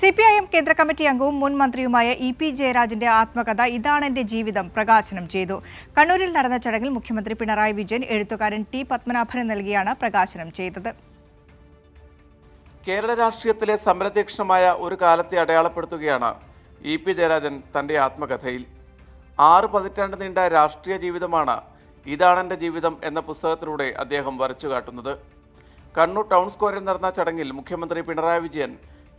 CPIM കേന്ദ്ര committee അംഗവും മുൻ മന്ത്രിയുമായ EP ജയരാജന്റെ ആത്മകഥ ഇതാണ് എന്റെ ജീവിതം പ്രകാശനം ചെയ്തു. കണ്ണൂരിൽ നടന്ന ചടങ്ങിൽ മുഖ്യമന്ത്രി പിണറായി വിജയൻ എഴുത്തുകാരൻ T പത്മനാഭന് നൽകിയാണ് പ്രകാശനം ചെയ്തത്. കേരള രാഷ്ട്രീയത്തിലെ സമരതീക്ഷണമായ ഒരു കാലത്തെ അടയാളപ്പെടുത്തുകയാണ് EP ജയരാജൻ തൻ്റെ ആത്മകഥയിൽ. 6 പതിറ്റാണ്ട് നീണ്ട രാഷ്ട്രീയ ജീവിതമാണ് ഇതാണെൻ്റെ ജീവിതം എന്ന പുസ്തകത്തിലൂടെ അദ്ദേഹം വരച്ചു കാട്ടുന്നത്. കണ്ണൂർ ടൗൺ സ്ക്വയറിൽ നടന്ന ചടങ്ങിൽ മുഖ്യമന്ത്രി പിണറായി വിജയൻ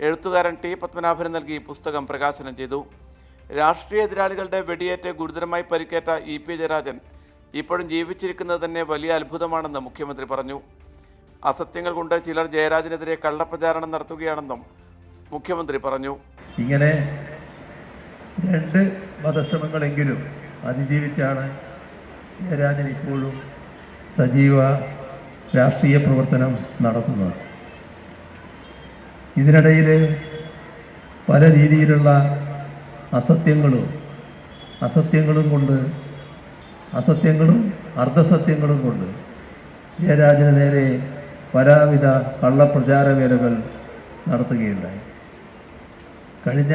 എഴുത്തുകാരൻ T പത്മനാഭന് നൽകി പുസ്തകം പ്രകാശനം ചെയ്തു. രാഷ്ട്രീയ എതിരാളികളുടെ വെടിയേറ്റ് ഗുരുതരമായി പരിക്കേറ്റ EP ജയരാജൻ ഇപ്പോഴും ജീവിച്ചിരിക്കുന്നത് തന്നെ വലിയ അത്ഭുതമാണെന്ന് മുഖ്യമന്ത്രി പറഞ്ഞു. അസത്യങ്ങൾ കൊണ്ട് ചിലർ ജയരാജനെതിരെ കള്ളപ്രചാരണം നടത്തുകയാണെന്നും മുഖ്യമന്ത്രി പറഞ്ഞു. ഇങ്ങനെ 2 വധശ്രമങ്ങളെങ്കിലും അതിജീവിച്ചാണ് ജയരാജൻ ഇപ്പോഴും സജീവ രാഷ്ട്രീയ പ്രവർത്തനം നടത്തുന്നത്. ഇതിനിടയിൽ പല രീതിയിലുള്ള അസത്യങ്ങളും അർദ്ധസത്യങ്ങളും കൊണ്ട് ജയരാജന് നേരെ പലവിധ കള്ളപ്രചാരവേലകൾ നടത്തുകയുണ്ടായി. കഴിഞ്ഞ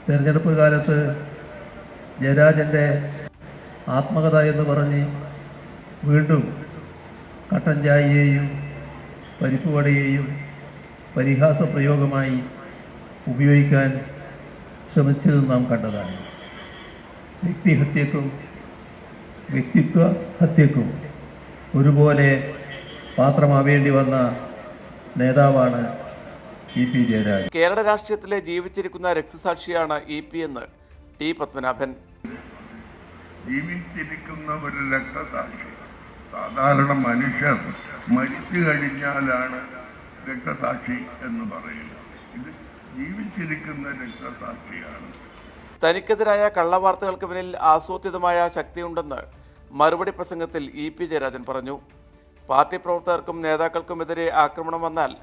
തെരഞ്ഞെടുപ്പ് കാലത്ത് ജയരാജൻ്റെ ആത്മകഥ എന്ന് പറഞ്ഞ് വീണ്ടും കട്ടൻ ചായയെയും പരിപ്പുവടയെയും പരിഹാസ പ്രയോഗമായി ഉപയോഗിക്കാൻ ശ്രമിച്ചത് നാം കണ്ടതാണ്. വ്യക്തിഹത്യക്കും വ്യക്തിത്വ ഹത്യക്കും ഒരുപോലെ പാത്രമാവേണ്ടി വന്ന നേതാവാണ് EP ജയരാജൻ. കേരള രാഷ്ട്രീയത്തിലെ ജീവിച്ചിരിക്കുന്ന രക്തസാക്ഷിയാണ് EP എന്ന് T പത്മനാഭൻ. ജീവിച്ചിരിക്കുന്ന ഒരു രക്തസാക്ഷി. സാധാരണ മനുഷ്യർ മരിച്ചു കഴിഞ്ഞാലാണ് രക്തസാക്ഷി എന്ന് പറയുന്നത്. ഇത് ജീവിച്ചിരിക്കുന്ന രക്തസാക്ഷിയാണ്. തനിക്കെതിരായ കള്ളവാർത്തകൾക്ക് പിന്നിൽ ആസൂത്രിതമായ ശക്തിയുണ്ടെന്ന് മറുപടി പ്രസംഗത്തിൽ EP ജയരാജൻ പറഞ്ഞു. പാർട്ടി പ്രവർത്തകർക്കും നേതാക്കൾക്കുമെതിരെ ആക്രമണം വന്നാൽ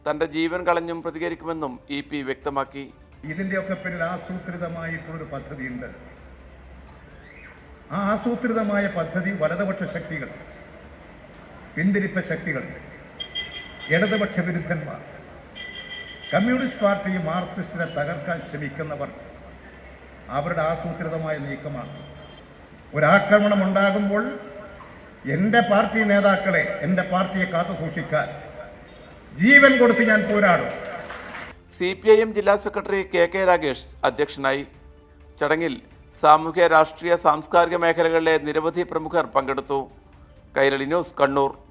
തന്റെ ജീവൻ കളഞ്ഞും പ്രതികരിക്കുമെന്നും EP വ്യക്തമാക്കി. ഇതിൻ്റെയൊക്കെ പിന്നിൽ ആസൂത്രിതമായിട്ടുള്ളൊരു പദ്ധതിയുണ്ട്. ആ ആസൂത്രിതമായ പദ്ധതി വലതുപക്ഷ ശക്തികൾ, പിന്തിരിപ്പ ശക്തികൾ, ഇടതുപക്ഷ വിരുദ്ധന്മാർ, കമ്മ്യൂണിസ്റ്റ് പാർട്ടി, മാർക്സിസ്റ്റിനെ തകർക്കാൻ ശ്രമിക്കുന്നവർ, അവരുടെ ആസൂത്രിതമായ നീക്കമാണ്. ഒരാക്രമണം ഉണ്ടാകുമ്പോൾ എൻ്റെ പാർട്ടി നേതാക്കളെ, എൻ്റെ പാർട്ടിയെ കാത്തു സൂക്ഷിക്കാൻ ജീവൻ കൊടുത്ത് ഞാൻ പോരാടും. CPIM ജില്ലാ സെക്രട്ടറി KK രാഗേഷ് അധ്യക്ഷനായി. ചടങ്ങിൽ സാമൂഹ്യ രാഷ്ട്രീയ സാംസ്കാരിക മേഖലകളിലെ നിരവധി പ്രമുഖർ പങ്കെടുത്തു. കൈരളി ന്യൂസ്, കണ്ണൂർ.